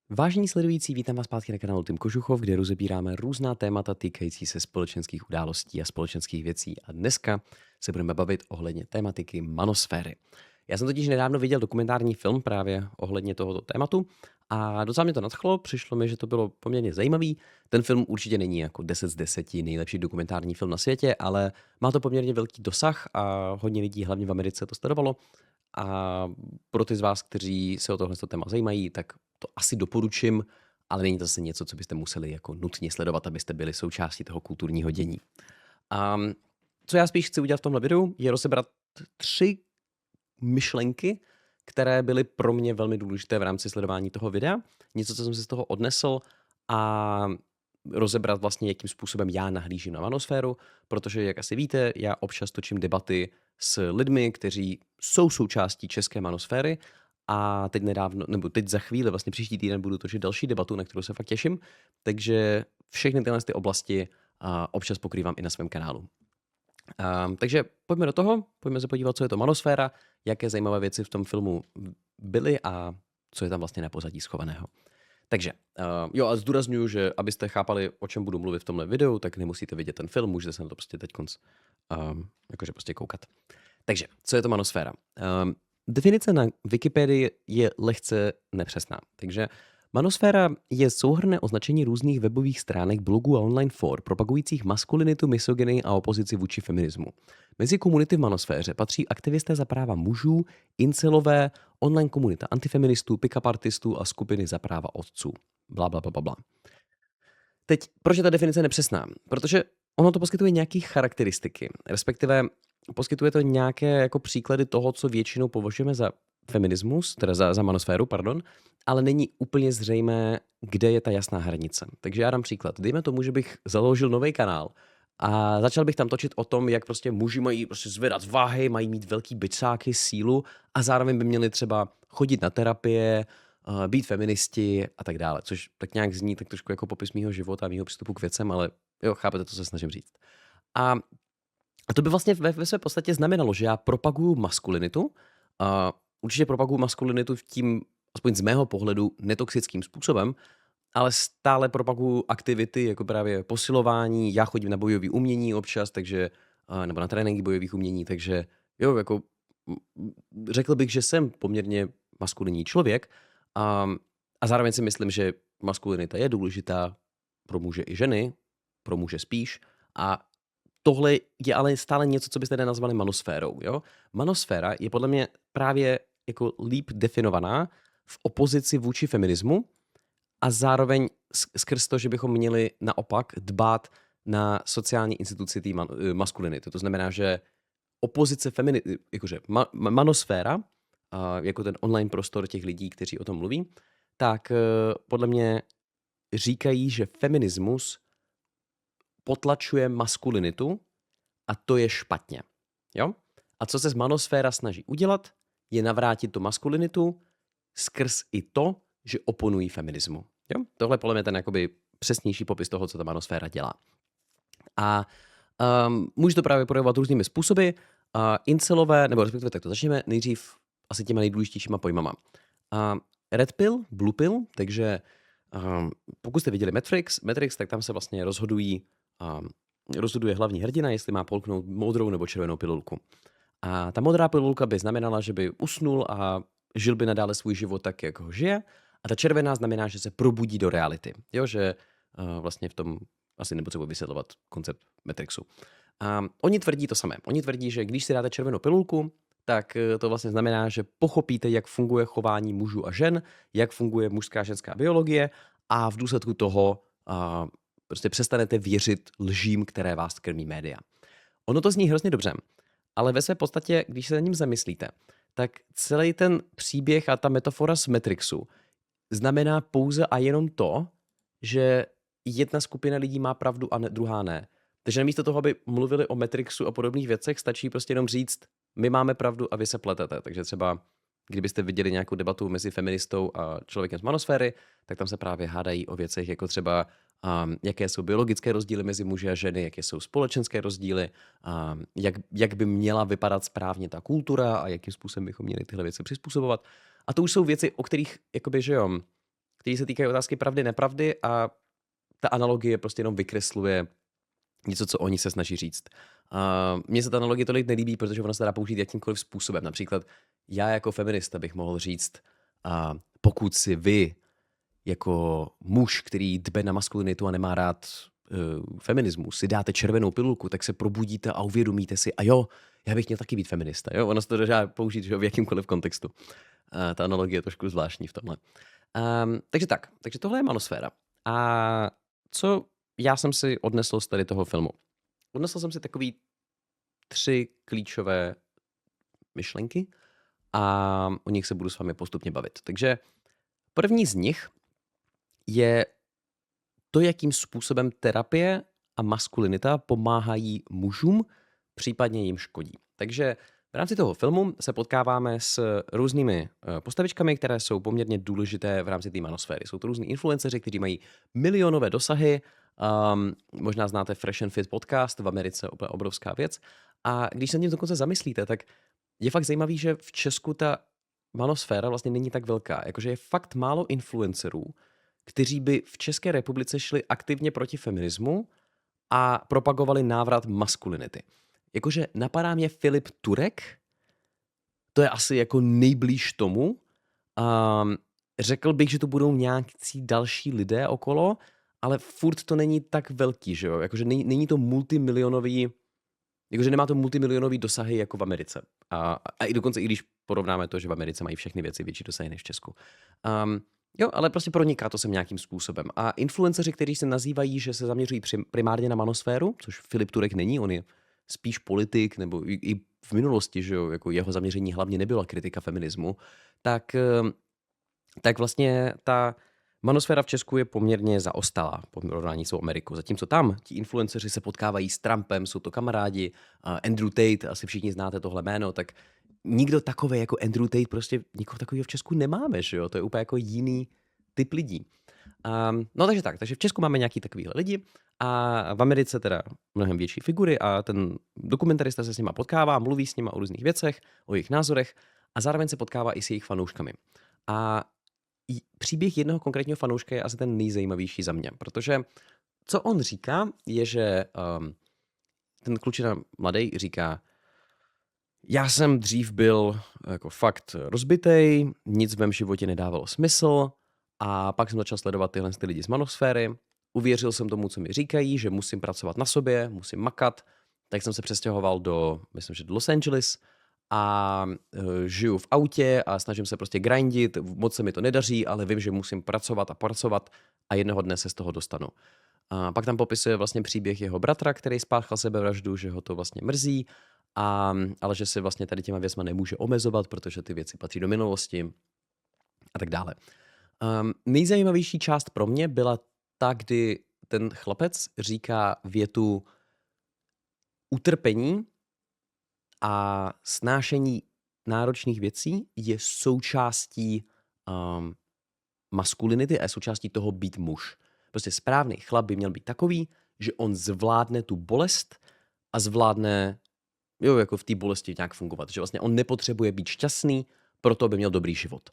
Vážení sledující, vítám vás zpátky na kanálu Tim Kožuchov, kde rozebíráme různá témata týkající se společenských událostí a společenských věcí. A dneska se budeme bavit ohledně tématiky manosféry. Já jsem totiž nedávno viděl dokumentární film právě ohledně tohoto tématu a docela mě to nadchlo, přišlo mi, že to bylo poměrně zajímavý. Ten film určitě není jako 10 z 10 nejlepší dokumentární film na světě, ale má to poměrně velký dosah a hodně lidí, hlavně v Americe, to sledovalo. A pro ty z vás, kteří se o tohle téma zajímají, tak to asi doporučím, ale není to zase něco, co byste museli jako nutně sledovat, abyste byli součástí toho kulturního dění. A co já spíš chci udělat v tomhle videu, je rozebrat 3 myšlenky, které byly pro mě velmi důležité v rámci sledování toho videa. Něco, co jsem si z toho odnesl a rozebrat vlastně, jakým způsobem já nahlížím na manosféru, protože, jak asi víte, já občas točím debaty s lidmi, kteří jsou součástí české manosféry a teď nedávno, nebo teď za chvíli, vlastně příští týden budu točit další debatu, na kterou se fakt těším, takže všechny tyhle ty oblasti občas pokrývám i na svém kanálu. Takže pojďme do toho, pojďme se podívat, co je to manosféra, jaké zajímavé věci v tom filmu byly a co je tam vlastně na pozadí schovaného. Takže jo, a zdůrazňuju, že abyste chápali, o čem budu mluvit v tomhle videu, tak nemusíte vidět ten film, můžete se na to prostě teď jakože prostě koukat. Takže, co je to manosféra? Definice na Wikipedii je lehce nepřesná. Takže manosféra je souhrnné označení různých webových stránek, blogů a online for propagujících maskulinitu, misogyny a opozici vůči feminismu. Mezi komunity v manosféře patří aktivisté za práva mužů, incelové, online komunita antifeministů, pick-up artistů a skupiny za práva otců. Bla, bla, bla, bla, bla. Teď, proč je ta definice nepřesná? Protože ono to poskytuje nějaké charakteristiky, respektive poskytuje to nějaké jako příklady toho, co většinou považujeme za feminismus, teda za manosféru, pardon, ale není úplně zřejmé, kde je ta jasná hranice. Takže já dám příklad. Dejme tomu, že bych založil nový kanál a začal bych tam točit o tom, jak prostě muži mají prostě zvedat váhy, mají mít velký bičáky, sílu a zároveň by měli třeba chodit na terapie, být feministi a tak dále, což tak nějak zní tak trošku jako popis mýho života a mýho přístupu k věcem, ale jo, chápete, co se snažím říct. A to by vlastně ve své podstatě znamenalo, že já propaguju maskulinitu, určitě propaguju maskulinitu tím, aspoň z mého pohledu, netoxickým způsobem, ale stále propaguju aktivity jako právě posilování, já chodím na bojové umění občas, takže, nebo na tréninky bojových umění, takže jo, jako řekl bych, že jsem poměrně maskulinní člověk a zároveň si myslím, že maskulinita je důležitá pro muže i ženy, pro muže spíš a tohle je ale stále něco, co byste nenazvali manosférou, jo? Manosféra je podle mě právě jako líp definovaná v opozici vůči feminismu a zároveň skrz to, že bychom měli naopak dbát na sociální instituci té maskulinity. To znamená, že opozice jakože manosféra, jako ten online prostor těch lidí, kteří o tom mluví, tak podle mě říkají, že feminismus potlačuje maskulinitu a to je špatně. Jo? A co se z manosféra snaží udělat, je navrátit tu maskulinitu skrz i to, že oponují feminismu. Jo? Tohle je podle mě ten jakoby přesnější popis toho, co ta manosféra dělá. A může to právě projevovat různými způsoby. Incelové, nebo respektive tak to začneme nejdřív asi těma nejdůležitějšíma pojmama. Red pill, blue pill, takže pokud jste viděli Matrix, tak tam se vlastně rozhoduje hlavní hrdina, jestli má polknout modrou nebo červenou pilulku. A ta modrá pilulka by znamenala, že by usnul a žil by nadále svůj život tak, jak ho žije. A ta červená znamená, že se probudí do reality. Jo, že vlastně v tom asi nepotřebuji vysvětlovat koncept Matrixu. A oni tvrdí to samé. Oni tvrdí, že když si dáte červenou pilulku, tak to vlastně znamená, že pochopíte, jak funguje chování mužů a žen, jak funguje mužská a ženská biologie a v důsledku toho prostě přestanete věřit lžím, které vás krmí média. Ono to zní hrozně dobře, ale ve své podstatě, když se na ním zamyslíte, tak celý ten příběh a ta metafora z Matrixu znamená pouze a jenom to, že jedna skupina lidí má pravdu a druhá ne. Takže namísto toho, aby mluvili o Matrixu a podobných věcech, stačí prostě jenom říct, my máme pravdu a vy se pletete. Takže třeba, kdybyste viděli nějakou debatu mezi feministou a člověkem z manosféry, tak tam se právě hádají o věcech jako třeba, jaké jsou biologické rozdíly mezi muži a ženy, jaké jsou společenské rozdíly, jak by měla vypadat správně ta kultura a jakým způsobem bychom měli tyhle věci přizpůsobovat. A to už jsou věci, o kterých, jakoby, že jo, které se týkají otázky pravdy, nepravdy a ta analogie prostě jenom vykresluje něco, co oni se snaží říct. Mně se ta analogie tolik nelíbí, protože ona se dá použít jakýmkoliv způsobem. Například já jako feminista bych mohl říct, pokud si vy jako muž, který dbe na maskulinitu a nemá rád feminismus, si dáte červenou pilulku, tak se probudíte a uvědomíte si, a jo, já bych měl taky být feminista. Jo? Ono se to dá použít, že, v jakýmkoliv kontextu. Ta analogie je trošku zvláštní v tomhle. Takže tohle je manosféra. A co já jsem si odnesl z tady toho filmu? Odnesl jsem si takový 3 klíčové myšlenky a o nich se budu s vámi postupně bavit. Takže první z nich je to, jakým způsobem terapie a maskulinita pomáhají mužům, případně jim škodí. Takže v rámci toho filmu se potkáváme s různými postavičkami, které jsou poměrně důležité v rámci té manosféry. Jsou to různí influenceři, kteří mají milionové dosahy. Možná znáte Fresh and Fit podcast, v Americe úplně obrovská věc. A když se tím dokonce zamyslíte, tak je fakt zajímavý, že v Česku ta manosféra vlastně není tak velká. Jakože je fakt málo influencerů, kteří by v České republice šli aktivně proti feminismu a propagovali návrat maskulinity. Jakože napadá mě Filip Turek, to je asi jako nejblíž tomu. Řekl bych, že to budou nějaký další lidé okolo, ale furt to není tak velký, že jo? Jakože není to multimilionový, jakože nemá to multimilionový dosahy jako v Americe. A i dokonce, i když porovnáme to, že v Americe mají všechny věci větší dosahy než v Česku. Jo, ale prostě proniká to sem nějakým způsobem. A influenceři, kteří se nazývají, že se zaměřují primárně na manosféru, což Filip Turek není, on je spíš politik, nebo i v minulosti, že jo, jako jeho zaměření hlavně nebyla kritika feminismu, tak vlastně ta manosféra v Česku je poměrně zaostalá po porovnání s Amerikou. Zatímco tam ti influenceři se potkávají s Trumpem, jsou to kamarádi, Andrew Tate, asi všichni znáte tohle jméno, tak nikdo takový jako Andrew Tate, prostě nikoho takového v Česku nemáme, že jo? To je úplně jako jiný typ lidí. No takže v Česku máme nějaký takovýhle lidi a v Americe teda mnohem větší figury a ten dokumentarista se s nima potkává, mluví s nima o různých věcech, o jejich názorech a zároveň se potkává i s jejich fanouškami. A příběh jednoho konkrétního fanouška je asi ten nejzajímavější za mě, protože co on říká, je, že ten klučina mladý říká, já jsem dřív byl jako fakt rozbitej, nic v mém životě nedávalo smysl a pak jsem začal sledovat tyhle lidi z manosféry. Uvěřil jsem tomu, co mi říkají, že musím pracovat na sobě, musím makat, tak jsem se přestěhoval myslím, že do Los Angeles a žiju v autě a snažím se prostě grindit, moc se mi to nedaří, ale vím, že musím pracovat a jednoho dne se z toho dostanu. A pak tam popisuje vlastně příběh jeho bratra, který spáchal sebevraždu, že ho to vlastně mrzí, ale že se vlastně tady těma věcma nemůže omezovat, protože ty věci patří do minulosti a tak dále. Nejzajímavější část pro mě byla ta, kdy ten chlapec říká větu utrpení a snášení náročných věcí je součástí maskulinity a je součástí toho být muž. Prostě správný chlap by měl být takový, že on zvládne tu bolest a zvládne jako v té bolesti nějak fungovat. Že vlastně on nepotřebuje být šťastný, proto by měl dobrý život.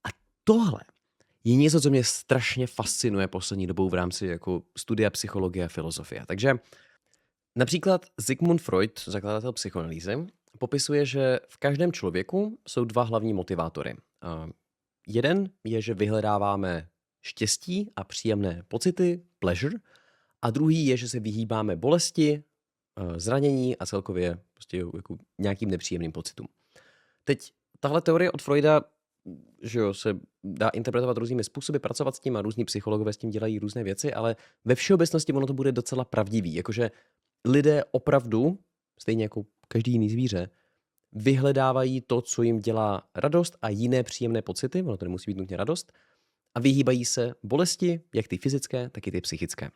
A tohle je něco, co mě strašně fascinuje poslední dobou v rámci jako studia psychologie a filozofie. Takže například Sigmund Freud, zakladatel psychoanalýzy, popisuje, že v každém člověku jsou 2 hlavní motivátory. Jeden je, že vyhledáváme štěstí a příjemné pocity, pleasure, a druhý je, že se vyhýbáme bolesti, zranění a celkově prostě jako nějakým nepříjemným pocitům. Teď tahle teorie od Freuda, že jo, se dá interpretovat různými způsoby, pracovat s tím a různí psychologové s tím dělají různé věci, ale ve všeobecnosti ono to bude docela pravdivý. Jakože lidé opravdu, stejně jako každý jiný zvíře, vyhledávají to, co jim dělá radost a jiné příjemné pocity, ono to nemusí být nutně radost, a vyhýbají se bolesti, jak ty fyzické, tak i ty psychické.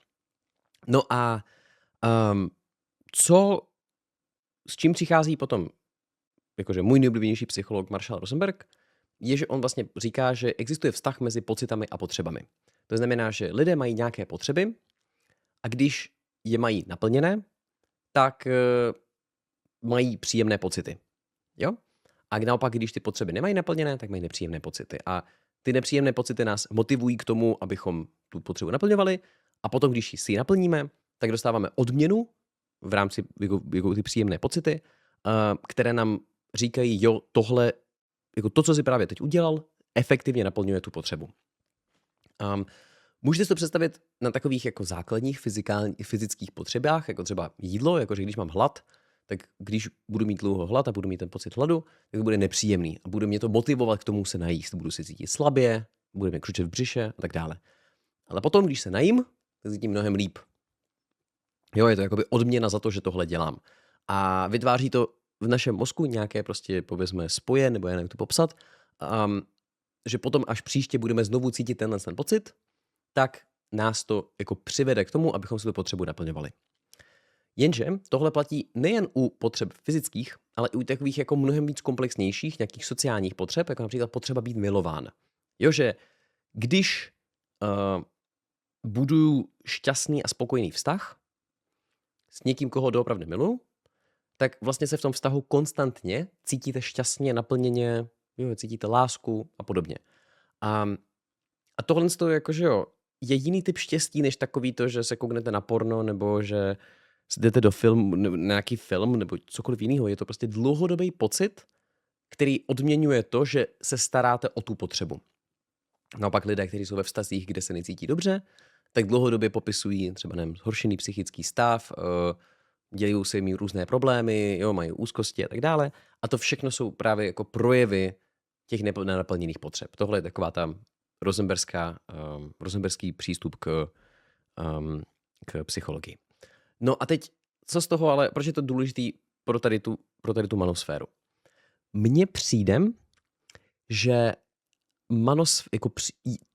No a s čím přichází potom, jakože můj nejoblíbenější psycholog Marshall Rosenberg, je, že on vlastně říká, že existuje vztah mezi pocitami a potřebami. To znamená, že lidé mají nějaké potřeby a když je mají naplněné, tak mají příjemné pocity. Jo? A naopak, když ty potřeby nemají naplněné, tak mají nepříjemné pocity. A ty nepříjemné pocity nás motivují k tomu, abychom tu potřebu naplňovali a potom, když si ji naplníme, tak dostáváme odměnu v rámci jako ty příjemné pocity, které nám říkají, jo, tohle, jako to, co jsi právě teď udělal, efektivně naplňuje tu potřebu. Můžete si to představit na takových jako základních fyzických potřebách, jako třeba jídlo, jakože když mám hlad, tak když budu mít dlouho hlad a budu mít ten pocit hladu, tak to bude nepříjemný a bude mě to motivovat k tomu se najíst. Budu se cítit slabě, bude mě křučet v břiše a tak dále. Ale potom, když se najím, tak cítím mnohem líp. Jo, je to jakoby odměna za to, že tohle dělám. A vytváří to v našem mozku nějaké prostě, povězme, spoje, nebo já nevím, jak to popsat, že potom, až příště budeme znovu cítit ten pocit, tak nás to jako přivede k tomu, abychom si tu potřebu naplňovali. Jenže tohle platí nejen u potřeb fyzických, ale i u takových jako mnohem víc komplexnějších nějakých sociálních potřeb, jako například potřeba být milován. Jo, že když budu šťastný a spokojený vztah s někým, koho doopravdy miluji, tak vlastně se v tom vztahu konstantně cítíte šťastně, naplněně, jo, cítíte lásku a podobně. A tohle jakože jo, je jiný typ štěstí, než takový to, že se kouknete na porno, nebo že jdete do filmu, na nějaký film, nebo cokoliv jiného. Je to prostě dlouhodobý pocit, který odměňuje to, že se staráte o tu potřebu. Naopak lidé, kteří jsou ve vztazích, kde se necítí dobře, tak dlouhodobě popisují třeba nevím, zhoršený psychický stav, dělají se jim různé problémy, jo, mají úzkosti a tak dále. A to všechno jsou právě jako projevy těch nenaplněných potřeb. Tohle je taková ta rosenberský přístup k psychologii. No a teď, co z toho, ale proč je to důležitý pro tady tu manosféru? Mně přijde, že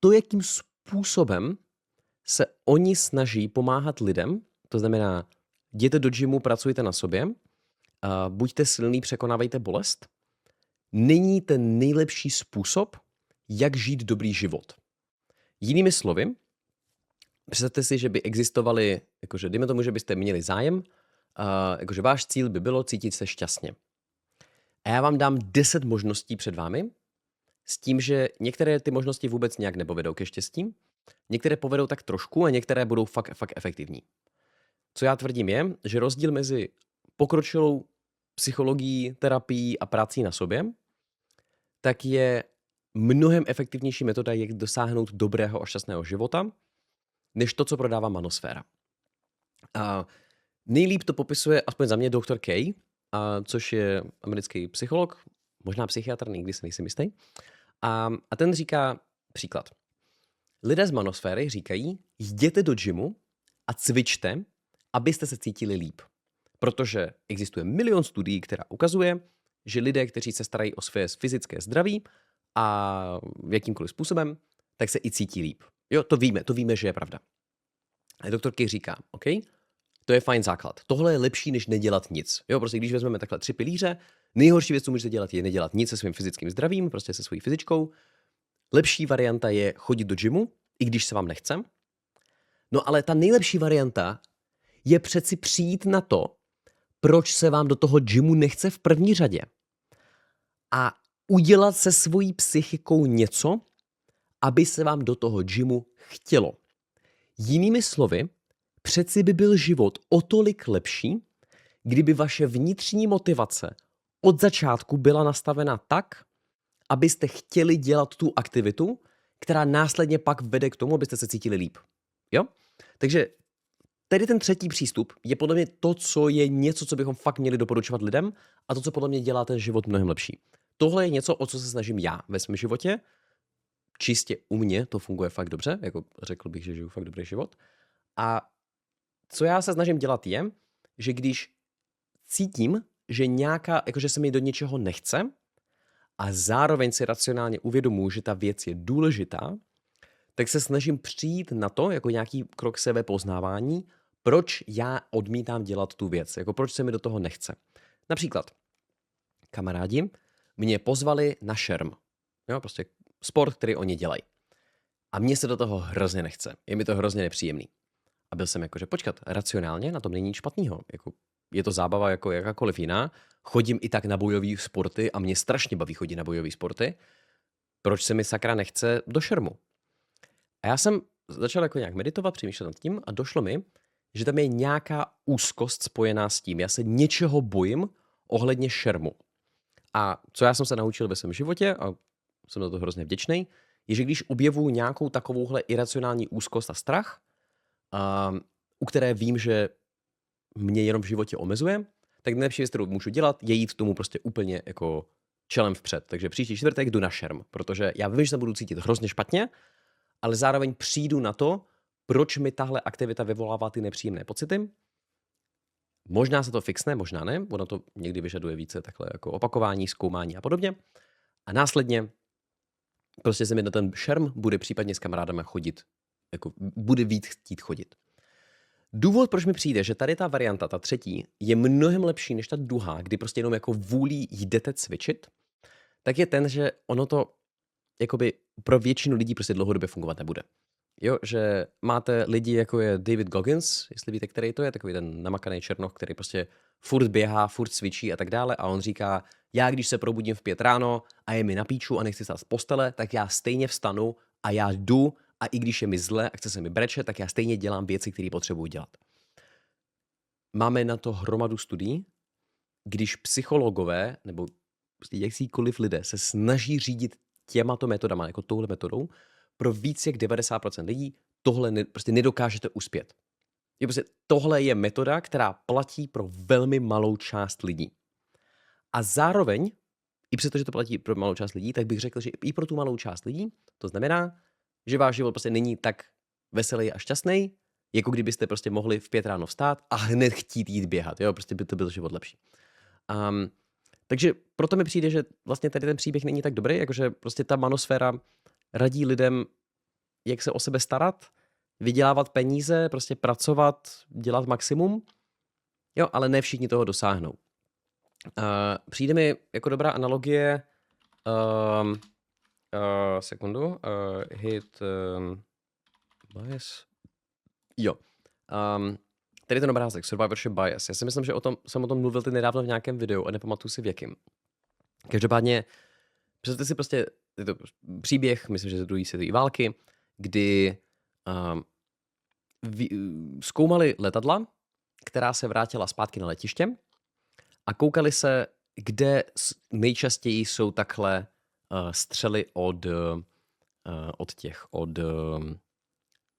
to, jakým způsobem se oni snaží pomáhat lidem, to znamená, jděte do gymu, pracujte na sobě, buďte silný, překonávejte bolest, není ten nejlepší způsob, jak žít dobrý život. Jinými slovy, představte si, že by existovaly, jakože dejme tomu, že byste měli zájem, jakože váš cíl by bylo cítit se šťastně. A já vám dám 10 možností před vámi, s tím, že některé ty možnosti vůbec nějak nepovedou ke štěstí, některé povedou tak trošku a některé budou fakt efektivní. Co já tvrdím je, že rozdíl mezi pokročilou psychologií, terapií a prací na sobě, tak je mnohem efektivnější metoda, jak dosáhnout dobrého a šťastného života, než to, co prodává manosféra. Nejlíp to popisuje, aspoň za mě, Dr. Kay, což je americký psycholog, možná psychiatr, nikdy se nejsem jistý. A ten říká příklad. Lidé z manosféry říkají, jděte do gymu a cvičte, abyste se cítili líp. Protože existuje milion studií, která ukazuje, že lidé, kteří se starají o své fyzické zdraví a jakýmkoliv způsobem, tak se i cítí líp. Jo, to víme, že je pravda. A doktor Kay říká, OK, to je fajn základ. Tohle je lepší, než nedělat nic. Jo, prostě když vezmeme takhle 3 pilíře, nejhorší věc, co můžete dělat, je nedělat nic se svým fyzickým zdravím, prostě se svojí fyzičkou. Lepší varianta je chodit do gymu, i když se vám nechce. No ale ta nejlepší varianta je přeci přijít na to, proč se vám do toho gymu nechce v první řadě. A udělat se svojí psychikou něco, aby se vám do toho gymu chtělo. Jinými slovy, přeci by byl život o tolik lepší, kdyby vaše vnitřní motivace od začátku byla nastavena tak, abyste chtěli dělat tu aktivitu, která následně pak vede k tomu, abyste se cítili líp. Jo? Takže tady ten třetí přístup je podle mě to, co je něco, co bychom fakt měli doporučovat lidem a to, co podle mě dělá ten život mnohem lepší. Tohle je něco, o co se snažím já ve svém životě. Čistě u mě to funguje fakt dobře, jako řekl bych, že žiju fakt dobrý život. A co já se snažím dělat je, že když cítím, že jakože se mi do něčeho nechce a zároveň si racionálně uvědomuji, že ta věc je důležitá, tak se snažím přijít na to, jako nějaký krok sebepoznávání, proč já odmítám dělat tu věc, jako proč se mi do toho nechce. Například kamarádi mě pozvali na šerm, jo, prostě sport, který oni dělají. A mně se do toho hrozně nechce, je mi to hrozně nepříjemný. A byl jsem jako, že počkat, racionálně na tom není nic špatného. Jako, je to zábava jako jakákoliv jiná. Chodím i tak na bojové sporty a mě strašně baví chodit na bojové sporty. Proč se mi sakra nechce do šermu? A já jsem začal jako nějak meditovat, přemýšlet nad tím a došlo mi, že tam je nějaká úzkost spojená s tím. Já se něčeho bojím ohledně šermu. A co já jsem se naučil ve svém životě, a jsem za to hrozně vděčný, je, že když objevuju nějakou takovouhle iracionální úzkost a strach, u které vím, že mě jenom v životě omezuje, tak nejlepší věc, kterou můžu dělat, je jít tomu prostě úplně jako čelem vpřed. Takže příští čtvrtek jdu na šerm, protože já vím, že se budu cítit hrozně špatně, ale zároveň přijdu na to, proč mi tahle aktivita vyvolává ty nepříjemné pocity. Možná se to fixne, možná ne, ono to někdy vyžaduje více takhle jako opakování, zkoumání a podobně. A následně prostě se mi na ten šerm bude případně s kamarádama chodit, jako bude víc chtít chodit. Důvod, proč mi přijde, že tady ta varianta, ta třetí, je mnohem lepší než ta druhá, kdy prostě jenom jako vůlí jdete cvičit, tak je ten, že ono to jakoby pro většinu lidí prostě dlouhodobě fungovat nebude. Jo, že máte lidi, jako je David Goggins, jestli víte, který to je, takový ten namakaný černoch, který prostě furt běhá, furt cvičí a tak dále a on říká, já když se probudím v 5 ráno a je mi na píču a nechci stát z postele, tak já stejně vstanu a já jdu a i když je mi zle a chce se mi brečet, tak já stejně dělám věci, které potřebuji dělat. Máme na to hromadu studií, když psychologové nebo prostě jakýkoliv lidé se snaží řídit těmato metodama, jako touhle metodou, pro víc jak 90% lidí tohle prostě nedokážete uspět. Prostě tohle je metoda, která platí pro velmi malou část lidí. A zároveň, i přesto, že to platí pro malou část lidí, tak bych řekl, že i pro tu malou část lidí to znamená, že váš život prostě není tak veselý a šťastný, jako kdybyste prostě mohli v 5 ráno vstát a hned chtít jít běhat. Jo, prostě by to byl život lepší. Takže proto mi přijde, že vlastně tady ten příběh není tak dobrý, jakože prostě ta manosféra radí lidem, jak se o sebe starat, vydělávat peníze, prostě pracovat, dělat maximum, jo, ale ne všichni toho dosáhnou. Přijde mi jako dobrá analogie, hit bias, jo, tady ten obrázek, survivorship bias. Já si myslím, že jsem o tom mluvil ty nedávno v nějakém videu a nepamatuju si v jakým. Každopádně, představte si prostě je to příběh, myslím, že z druhé světové války, kdy zkoumali letadla, která se vrátila zpátky na letiště a koukali se, kde nejčastěji jsou takhle střely od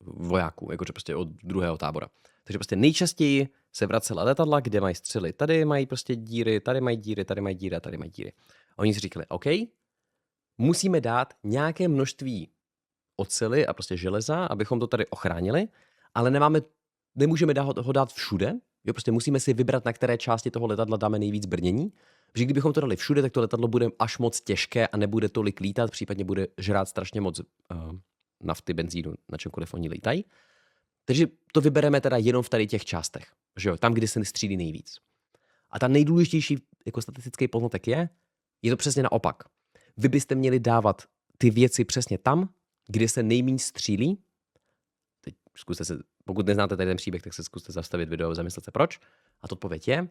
vojáků, jakože prostě od druhého tábora. Takže prostě nejčastěji se vracela letadla, kde mají střely. Tady mají prostě díry, tady mají díry, tady mají díry a tady mají díry. A oni si říkali, OK, musíme dát nějaké množství oceli a prostě železa, abychom to tady ochránili, ale nemůžeme ho dát všude. Jo, prostě musíme si vybrat, na které části toho letadla dáme nejvíc brnění. Protože kdybychom to dali všude, tak to letadlo bude až moc těžké a nebude tolik lítat, případně bude žrát strašně moc nafty, benzínu, na čemkoliv oni lítají. Takže to vybereme teda jenom v tady těch částech, že jo, tam, kde se střílí nejvíc. A ta nejdůležitější jako statistický poznatek je to přesně naopak. Vy byste měli dávat ty věci přesně tam, kde se nejméně střílí. Teď zkuste se, pokud neznáte tady ten příběh, tak se zkuste zastavit video a zamyslet se proč. A to odpověď je,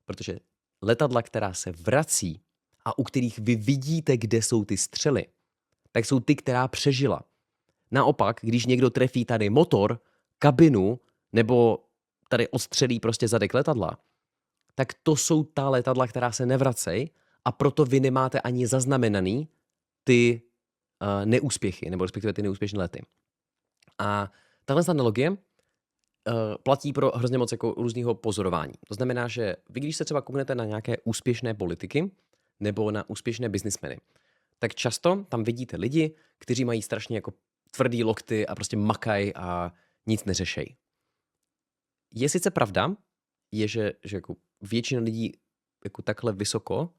protože letadla, která se vrací a u kterých vy vidíte, kde jsou ty střely, tak jsou ty, která přežila. Naopak, když někdo trefí tady motor, kabinu nebo tady odstřelí prostě zadek letadla, tak to jsou ta letadla, která se nevracejí a proto vy nemáte ani zaznamenaný ty neúspěchy, nebo respektive ty neúspěšné lety. A tahle analogie platí pro hrozně moc jako různýho pozorování. To znamená, že vy, když se třeba kouknete na nějaké úspěšné politiky nebo na úspěšné biznismeny, tak často tam vidíte lidi, kteří mají strašně jako tvrdý lokty a prostě makají a nic neřešejí. Je sice pravda, že jako většina lidí jako takhle vysoko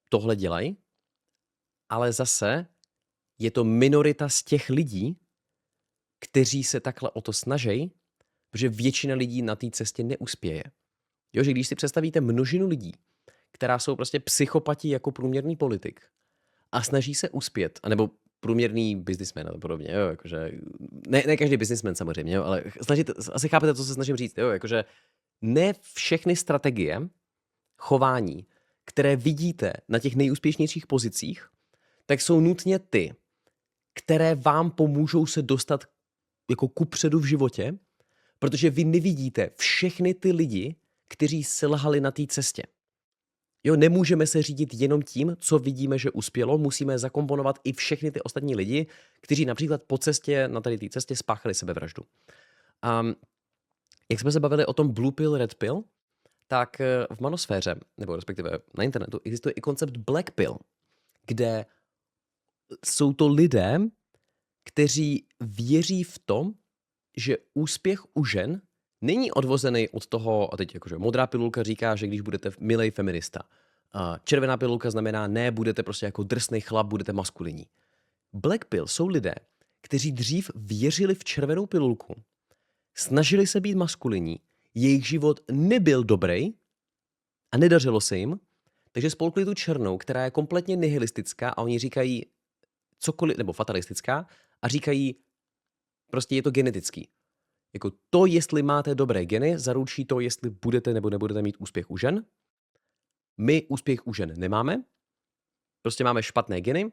tohle dělají, ale zase je to minorita z těch lidí, kteří se takhle o to snaží, protože většina lidí na té cestě neuspěje. Jo, že když si představíte množinu lidí, která jsou prostě psychopati jako průměrný politik a snaží se uspět, anebo průměrný businessman a podobně, jo, jakože, ne každý businessman samozřejmě, jo, ale asi chápete, co se snažím říct, jo, jakože ne všechny strategie chování, které vidíte na těch nejúspěšnějších pozicích, tak jsou nutně ty, které vám pomůžou se dostat jako kupředu v životě, protože vy nevidíte všechny ty lidi, kteří selhali na té cestě. Jo, nemůžeme se řídit jenom tím, co vidíme, že uspělo, musíme zakomponovat i všechny ty ostatní lidi, kteří například po cestě, na tady té cestě spáchali sebevraždu. Jak jsme se bavili o tom blue pill, red pill, tak v manosféře, nebo respektive na internetu, existuje i koncept black pill, kde jsou to lidé, kteří věří v tom, že úspěch u žen není odvozený od toho, a teď jakože modrá pilulka říká, že když budete milej feminista. Červená pilulka znamená, ne, budete prostě jako drsný chlap, budete maskulinní. Black pill jsou lidé, kteří dřív věřili v červenou pilulku, snažili se být maskulinní, jejich život nebyl dobrý a nedařilo se jim, takže spolkli tu černou, která je kompletně nihilistická a oni říkají cokoliv, nebo fatalistická, a říkají, prostě je to genetický. Jako to, jestli máte dobré geny, zaručí to, jestli budete nebo nebudete mít úspěch u žen. My úspěch u žen nemáme, prostě máme špatné geny,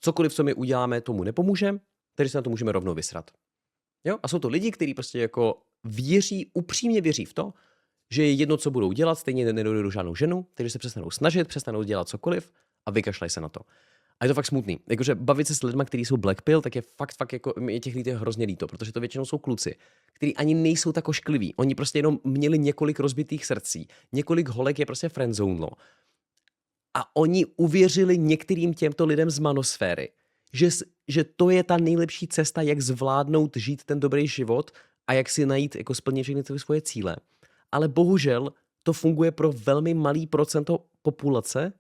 cokoliv, co my uděláme, tomu nepomůže, takže se na to můžeme rovnou vysrat. Jo? A jsou to lidi, kteří prostě jako věří, upřímně věří v to, že je jedno, co budou dělat, stejně nedojdou žádnou ženu, takže se přestanou snažit, přestanou dělat cokoliv a vykašlají se na to. A je to fakt smutný. Jakože bavit se s lidmi, kteří jsou black pill, tak je fakt jako, je těch lidí hrozně líto, protože to většinou jsou kluci, kteří ani nejsou tak oškliví. Oni prostě jenom měli několik rozbitých srdcí, několik holek je prostě friendzonelo. A oni uvěřili některým těmto lidem z manosféry, že to je ta nejlepší cesta, jak zvládnout žít ten dobrý život a jak si najít, jako splnit všechny ty svoje cíle. Ale bohužel to funguje pro velmi malý procento populace,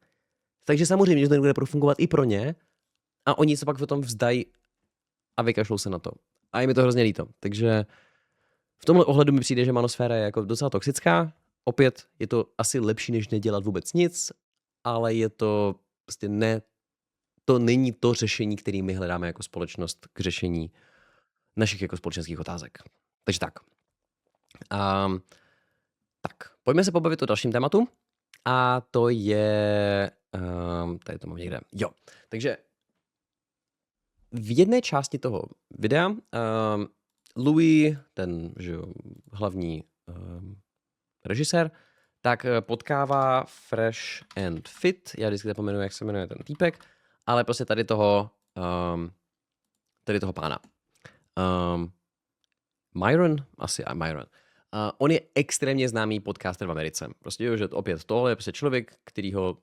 takže samozřejmě, že to nebude fungovat i pro ně a oni se pak potom vzdají a vykašlou se na to. A je mi to hrozně líto. Takže v tomhle ohledu mi přijde, že manosféra je jako docela toxická. Opět je to asi lepší, než nedělat vůbec nic, ale je to prostě to není to řešení, který my hledáme jako společnost k řešení našich jako společenských otázek. Takže tak. Tak, pojďme se pobavit o dalším tématu. A to je... tady to mám někde. Jo, takže v jedné části toho videa Louis, ten že jo, hlavní režisér, tak potkává Fresh and Fit. Já vždycky zapomenu, jak se jmenuje ten týpek, ale prostě tady toho pána. Myron? Asi Myron. On je extrémně známý podcaster v Americe. Prostě jo, že opět tohle je prostě člověk, kterýho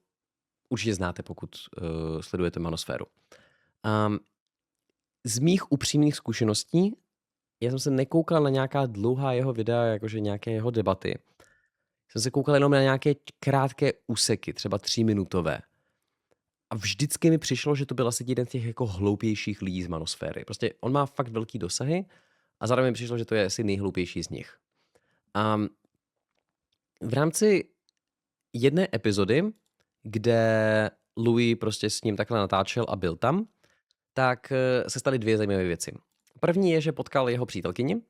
určitě znáte, pokud sledujete manosféru. Z mých upřímných zkušeností, já jsem se nekoukal na nějaká dlouhá jeho videa, jakože nějaké jeho debaty. Jsem se koukal jenom na nějaké krátké úseky, třeba 3minutové. A vždycky mi přišlo, že to byl asi jeden z těch jako hloupějších lidí z manosféry. Prostě on má fakt velký dosahy a zároveň mi přišlo, že to je asi nejhloupější z nich. V rámci jedné epizody, kde Louis prostě s ním takhle natáčel a byl tam, tak se staly dvě zajímavé věci. První je, že potkal jeho přítelkyni.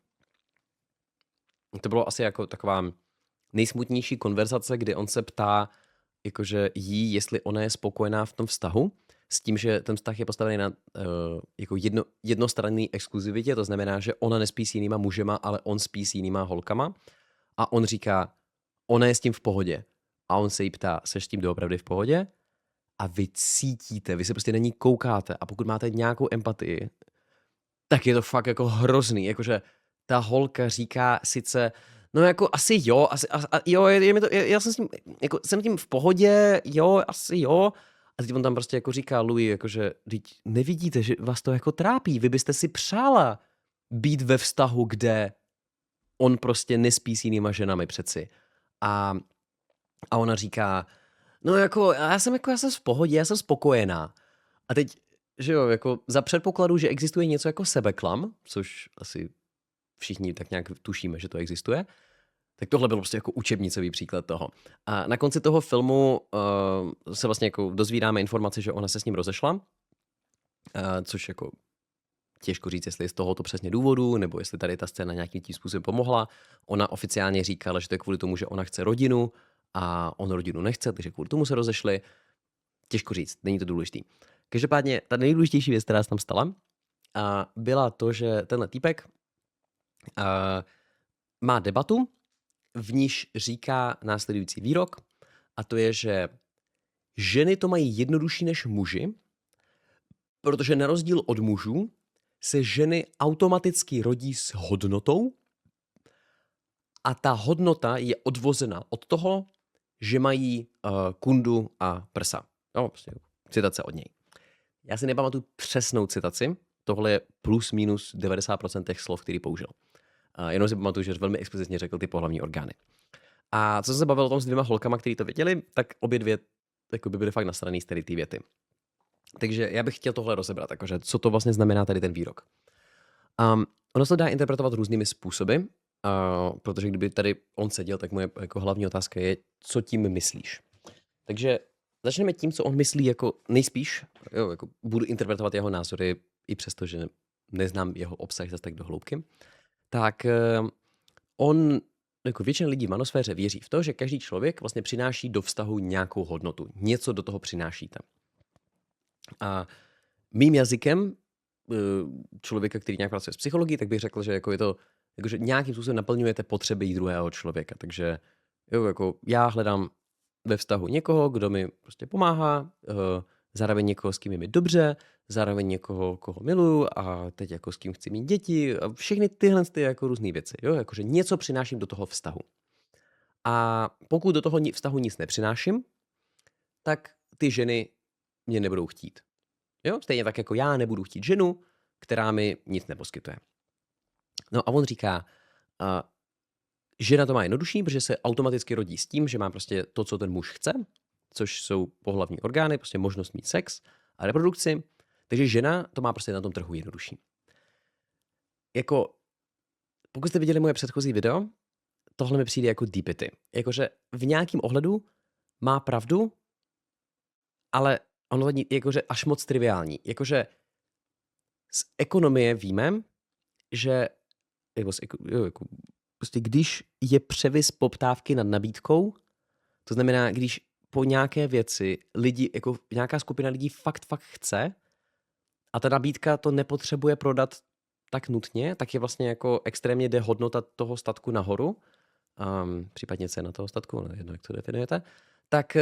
To bylo asi jako taková nejsmutnější konverzace, kdy on se ptá jakože jí, jestli ona je spokojená v tom vztahu, s tím, že ten vztah je postavený na jako jednostranný exkluzivitě, to znamená, že ona nespí s jinýma mužema, ale on spí s jinýma holkama. A on říká, ona je s tím v pohodě. A on se jí ptá, seš s tím doopravdy v pohodě? A vy cítíte, vy se prostě na ní koukáte a pokud máte nějakou empatii, tak je to fakt jako hrozný. Jakože ta holka říká sice, no jako asi jo, jo, je mi to, já jsem s tím, jako jsem tím v pohodě, jo, asi jo. A teď on tam prostě jako říká Louis, jakože, teď nevidíte, že vás to jako trápí, vy byste si přála být ve vztahu, kde on prostě nespí s jinýma ženami přeci. A ona říká, no jako já jsem v pohodě, já jsem spokojená. A teď, že jo, jako za předpokladu, že existuje něco jako sebeklam, což asi všichni tak nějak tušíme, že to existuje, tak tohle byl prostě jako učebnicový příklad toho. A na konci toho filmu se vlastně jako dozvídáme informaci, že ona se s ním rozešla, což jako těžko říct, jestli z tohoto přesně důvodu, nebo jestli tady ta scéna nějakým tím způsobem pomohla. Ona oficiálně říkala, že to je kvůli tomu, že ona chce rodinu a on rodinu nechce, takže kvůli tomu se rozešli. Těžko říct, není to důležitý. Každopádně ta nejdůležitější věc, která se tam stala, byla to, že tenhle týpek a, má debatu, v níž říká následující výrok, a to je, že ženy to mají jednodušší než muži, protože na rozdíl od mužů se ženy automaticky rodí s hodnotou a ta hodnota je odvozena od toho, že mají kundu a prsa. No, prostě citace od něj. Já si nepamatuju přesnou citaci, tohle je plus minus 90% těch slov, který použil. Jenom si pamatuju, že velmi explicitně řekl ty pohlavní orgány. A co jsem se bavil o tom s dvěma holkama, který to věděli, tak obě dvě jako by byly fakt nasraný z tady ty věty. Takže já bych chtěl tohle rozebrat, jakože co to vlastně znamená tady ten výrok. Ono se to dá interpretovat různými způsoby, protože kdyby tady on seděl, tak moje jako hlavní otázka je, co tím myslíš. Takže začneme tím, co on myslí jako nejspíš. Jo, jako budu interpretovat jeho názory, i přesto, že neznám jeho obsah zase tak do hloubky. Tak on, jako většina lidí v manosféře věří v to, že každý člověk vlastně přináší do vztahu nějakou hodnotu. Něco do toho přinášíte. A mým jazykem člověka, který nějak pracuje s psychologií, tak bych řekl, že jako je to, jako, že nějakým způsobem naplňujete potřeby druhého člověka. Takže jo, jako já hledám ve vztahu někoho, kdo mi prostě pomáhá, zároveň někoho, s kým je mi dobře, zároveň někoho, koho miluju a teď jako s kým chci mít děti a všechny tyhle jako různé věci. Jo? Jakože něco přináším do toho vztahu. A pokud do toho vztahu nic nepřináším, tak ty ženy mě nebudou chtít. Jo? Stejně tak jako já nebudu chtít ženu, která mi nic neposkytuje. No a on říká, žena to má jednodušší, protože se automaticky rodí s tím, že má prostě to, co ten muž chce, což jsou pohlavní orgány, prostě možnost mít sex a reprodukci. Takže žena to má prostě na tom trhu jednodušší. Jako, pokud jste viděli moje předchozí video, tohle mi přijde jako deepity. Jakože v nějakém ohledu má pravdu, ale ono je jakože až moc triviální. Jakože z ekonomie víme, že jako, prostě když je převis poptávky nad nabídkou, to znamená, když po nějaké věci lidi, jako nějaká skupina lidí fakt chce a ta nabídka to nepotřebuje prodat tak nutně, tak je vlastně jako extrémně jde hodnota toho statku nahoru, případně cena toho statku, no jedno, jak to definujete, tak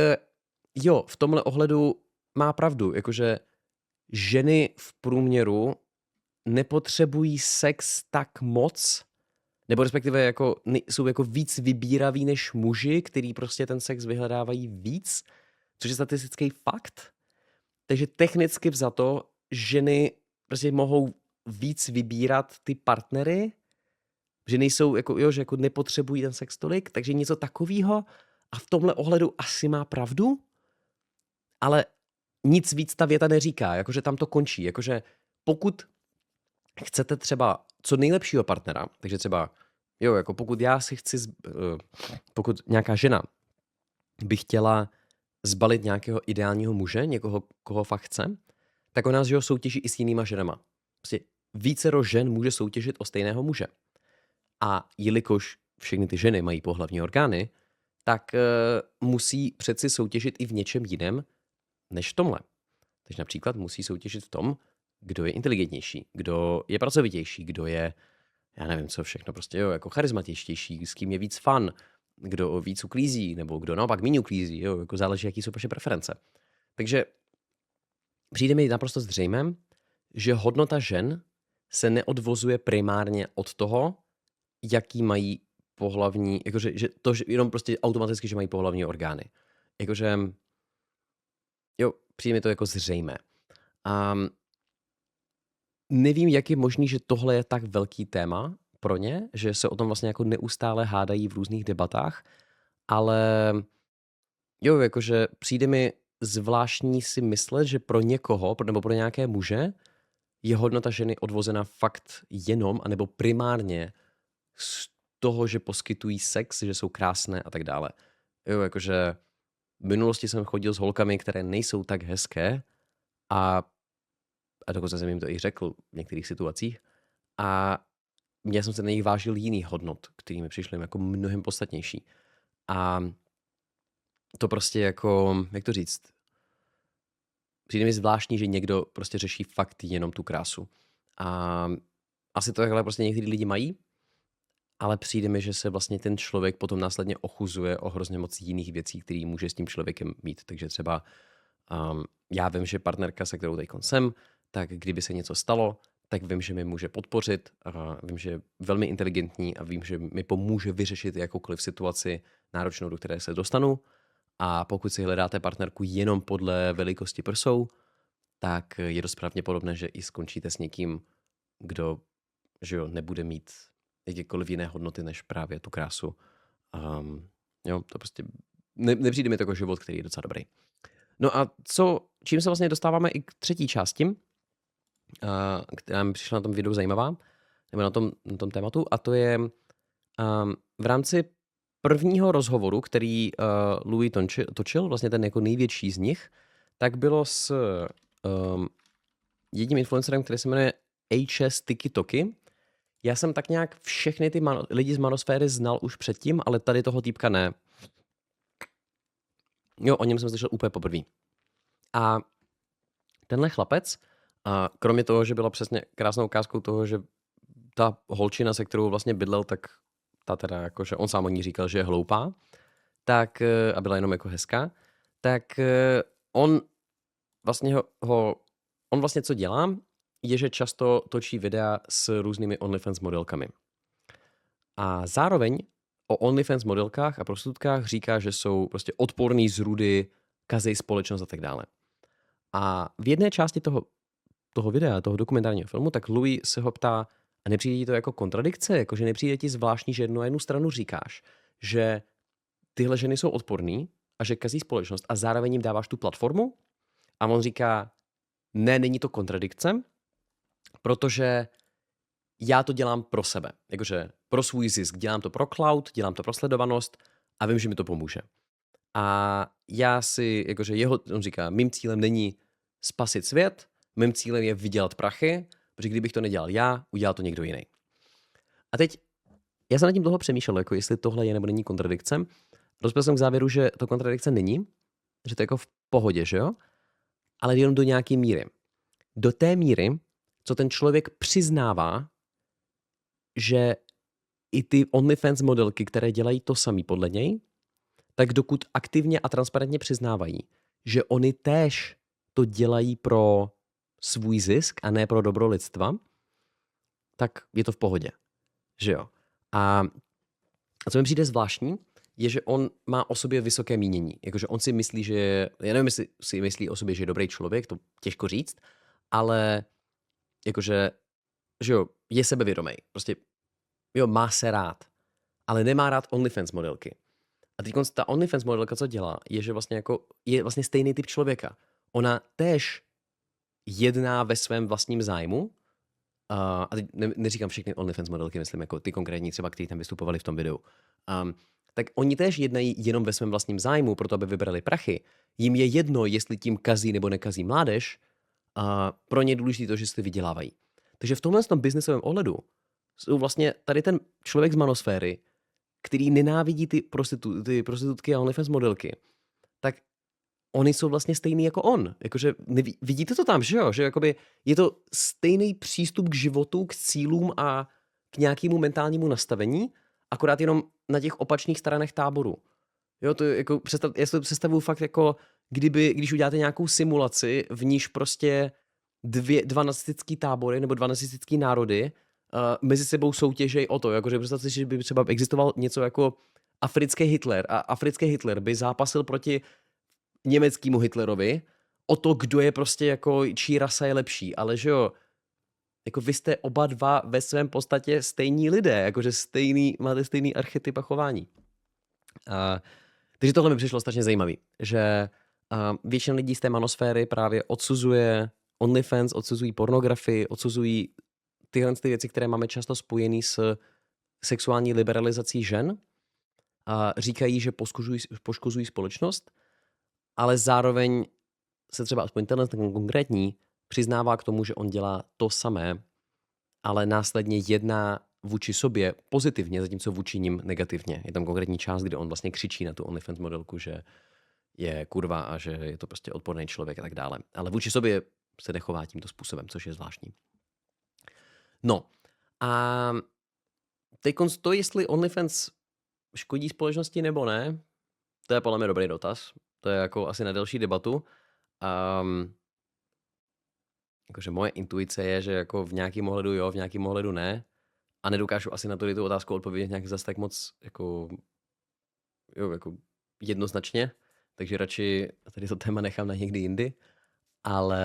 jo, v tomhle ohledu má pravdu, jakože ženy v průměru nepotřebují sex tak moc, nebo respektive jako, jsou jako víc vybíraví než muži, který prostě ten sex vyhledávají víc, což je statistický fakt. Takže technicky vzato ženy prostě mohou víc vybírat ty partnery, že nejsou, jako, jo, že jako nepotřebují ten sex tolik, takže něco takového a v tomhle ohledu asi má pravdu, ale nic víc ta věta neříká, jakože tam to končí, jakože pokud chcete třeba co nejlepšího partnera, takže třeba, jo, jako pokud já si chci, pokud nějaká žena by chtěla zbalit nějakého ideálního muže, někoho, koho fakt chce, tak ona že ho soutěží i s jinýma ženama. Prostě vícero žen může soutěžit o stejného muže. A jelikož všechny ty ženy mají pohlavní orgány, tak musí přeci soutěžit i v něčem jiném než v tomhle. Takže například musí soutěžit v tom, kdo je inteligentnější, kdo je pracovitější, kdo je, já nevím co všechno, prostě jo, jako charismatičtější, s kým je víc fun, kdo víc uklízí, nebo kdo naopak méně uklízí, jo, jako záleží, jaký jsou vaše preference. Takže přijde mi naprosto zřejmé, že hodnota žen se neodvozuje primárně od toho, jaký mají pohlavní, jakože že to že jenom prostě automaticky, že mají pohlavní orgány. Jakože, jo, přijde mi to jako zřejmé. Nevím, jak je možný, že tohle je tak velký téma pro ně, že se o tom vlastně jako neustále hádají v různých debatách, ale jo, jakože přijde mi zvláštní si myslet, že pro někoho, nebo pro nějaké muže je hodnota ženy odvozena fakt jenom, anebo primárně z toho, že poskytují sex, že jsou krásné a tak dále. Jo, jakože v minulosti jsem chodil s holkami, které nejsou tak hezké a dokonce jsem jim to i řekl v některých situacích. A já jsem se na nich vážil jiný hodnot, který mi přišly jako mnohem podstatnější. A to prostě jako, jak to říct, přijde mi zvláštní, že někdo prostě řeší fakt jenom tu krásu. A asi to takhle prostě některý lidi mají, ale přijde mi, že se vlastně ten člověk potom následně ochuzuje o hrozně moc jiných věcí, které může s tím člověkem mít. Takže třeba já vím, že partnerka, se kterou teď jsem, tak kdyby se něco stalo, tak vím, že mi může podpořit, a vím, že je velmi inteligentní a vím, že mi pomůže vyřešit jakoukoliv situaci náročnou, do které se dostanu. A pokud si hledáte partnerku jenom podle velikosti prsou, tak je dost pravděpodobné, že i skončíte s někým, kdo, že jo, nebude mít jakékoliv jiné hodnoty než právě tu krásu. Jo, to prostě nepřijde mi to jako život, který je docela dobrý. No a čím se vlastně dostáváme i k třetí části, která mi přišla na tom videu zajímavá, nebo na tom tématu, a to je v rámci prvního rozhovoru, který Louis točil, vlastně ten jako největší z nich, tak bylo s jedním influencerem, který se jmenuje HS TikToky. Já jsem tak nějak všechny ty lidi z manosféry znal už předtím, ale tady toho týpka ne. Jo, o něm jsem slyšel úplně poprvé. A tenhle chlapec, kromě toho, že byla přesně krásnou ukázkou toho, že ta holčina, se kterou vlastně bydlel, tak ta teda jakože on sám o ní říkal, že je hloupá, tak a byla jenom jako hezká, tak on vlastně co dělá, je, že často točí videa s různými OnlyFans modelkami. A zároveň o OnlyFans modelkách a prostitutkách říká, že jsou prostě odporný zrůdy, kazej společnost a tak dále. A v jedné části toho videa, toho dokumentárního filmu, tak Louis se ho ptá, a nepřijde ti to jako kontradikce? Jakože nepřijde ti zvláštní, že na jednu stranu říkáš, že tyhle ženy jsou odporný a že kazí společnost a zároveň jim dáváš tu platformu? A on říká, ne, není to kontradikce, protože já to dělám pro sebe. Jakože pro svůj zisk. Dělám to pro cloud, dělám to pro sledovanost a vím, že mi to pomůže. A já si, jakože on říká, mým cílem není spasit svět, mým cílem je vydělat prachy, protože kdybych to nedělal já, udělal to někdo jiný. A teď, já jsem nad tím dlouho přemýšlel, jako jestli tohle je nebo není kontradikce. Dospěl jsem k závěru, že to kontradikce není, že to je jako v pohodě, že jo? Ale jenom do nějaké míry. Do té míry, co ten člověk přiznává, že i ty OnlyFans modelky, které dělají to samý podle něj, tak dokud aktivně a transparentně přiznávají, že oni též to dělají pro svůj zisk a ne pro dobro lidstva, tak je to v pohodě. Že jo? A co mi přijde zvláštní, je, že on má o sobě vysoké mínění. Jakože on si myslí, že já nevím, jestli si myslí o sobě, že je dobrý člověk, to těžko říct, ale jakože, že jo, je sebevědomý. Prostě, jo, má se rád, ale nemá rád OnlyFans modelky. A teď ta OnlyFans modelka, co dělá, je, že vlastně jako je vlastně stejný typ člověka. Ona též jedná ve svém vlastním zájmu, a teď neříkám všechny OnlyFans modelky, myslím jako ty konkrétní třeba, kteří tam vystupovali v tom videu. Tak oni též jednají jenom ve svém vlastním zájmu, proto aby vybrali prachy. Jim je jedno, jestli tím kazí nebo nekazí mládež, pro ně je důležité to, že si vydělávají. Takže v tomhle biznesovém ohledu jsou vlastně tady ten člověk z manosféry, který nenávidí ty prostitutky a OnlyFans modelky, tak oni jsou vlastně stejný jako on. Jakože, vidíte to tam, že jo? Že jakoby je to stejný přístup k životu, k cílům a k nějakému mentálnímu nastavení, akorát jenom na těch opačných stranách táboru. Jo, to je jako, já si to představuju fakt jako, když uděláte nějakou simulaci, v níž prostě dva nacistický tábory nebo dva nacistický národy mezi sebou soutěžejí o to, jakože představte si, že by třeba existoval něco jako africký Hitler a africký Hitler by zápasil proti německému Hitlerovi o to, kdo je prostě jako, čí rasa je lepší, ale že jo, jako vy jste oba dva ve svém podstatě stejní lidé, jakože máte stejný archetyp a chování. Takže tohle mi přišlo strašně zajímavý, že většina lidí z té manosféry právě odsuzuje OnlyFans, odsuzují pornografii, odsuzují tyhle věci, které máme často spojené s sexuální liberalizací žen. Říkají, že poškozují společnost, ale zároveň se třeba aspoň tenhle konkrétní přiznává k tomu, že on dělá to samé, ale následně jedná vůči sobě pozitivně, zatímco vůči nim negativně. Je tam konkrétní část, kde on vlastně křičí na tu OnlyFans modelku, že je kurva a že je to prostě odporný člověk a tak dále. Ale vůči sobě se nechová tímto způsobem, což je zvláštní. No a teď to, jestli OnlyFans škodí společnosti nebo ne, to je podle mě dobrý dotaz. To je jako asi na delší debatu. Jakože moje intuice je, že jako v nějakém ohledu jo, v nějakém ohledu ne. A nedokážu asi na tu otázku odpovědět nějak zase tak moc jako jednoznačně. Takže radši tady to téma nechám na někdy jindy. Ale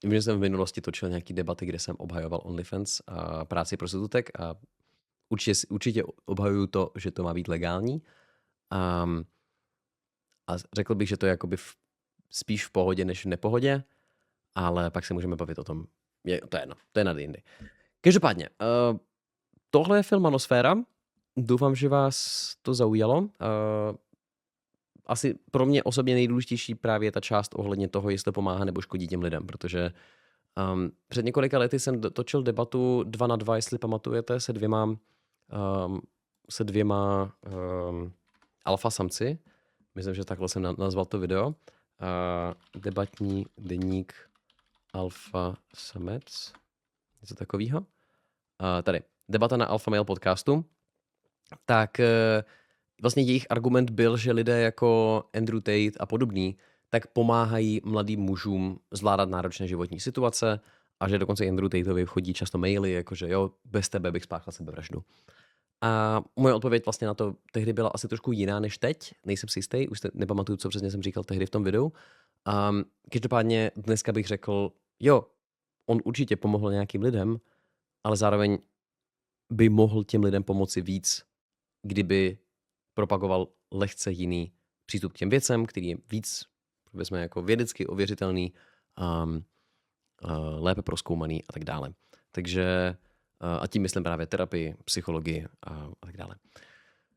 vím, že jsem v minulosti točil nějaký debaty, kde jsem obhajoval OnlyFans a práci prostitutek a určitě obhajuju to, že to má být legální. A řekl bych, že to je jakoby spíš v pohodě, než v nepohodě, ale pak se můžeme bavit o tom. To je jedno, to je na jindy. Každopádně, tohle je film Manosféra. Doufám, že vás to zaujalo. Asi pro mě osobně nejdůležitější právě ta část ohledně toho, jestli to pomáhá nebo škodí těm lidem, protože před několika lety jsem točil debatu 2 na 2, jestli pamatujete, se dvěma alfa samci. Myslím, že takhle jsem nazval to video. Debatní deník alfa samec. Něco takového. Tady. Debata na Alpha Male podcastu. Tak vlastně jejich argument byl, že lidé jako Andrew Tate a podobný tak pomáhají mladým mužům zvládat náročné životní situace a že dokonce Andrew Tateovi chodí často maily, jakože jo, bez tebe bych spáchal sebevraždu. A moje odpověď vlastně na to tehdy byla asi trošku jiná než teď. Nejsem si jistý, už nepamatuju, co přesně jsem říkal tehdy v tom videu. Každopádně dneska bych řekl, jo, on určitě pomohl nějakým lidem, ale zároveň by mohl těm lidem pomoci víc, kdyby propagoval lehce jiný přístup k těm věcem, který je víc, povedzme, jako vědecky ověřitelný, lépe prozkoumaný a tak dále. Takže a tím myslím právě terapii, psychologii a tak dále.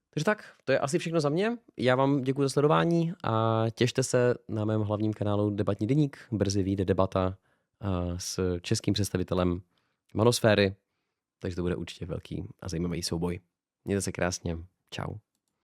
Takže tak, to je asi všechno za mě. Já vám děkuji za sledování a těšte se na mém hlavním kanálu Debatní deník. Brzy vyjde debata s českým představitelem Manosféry, takže to bude určitě velký a zajímavý souboj. Mějte se krásně. Čau.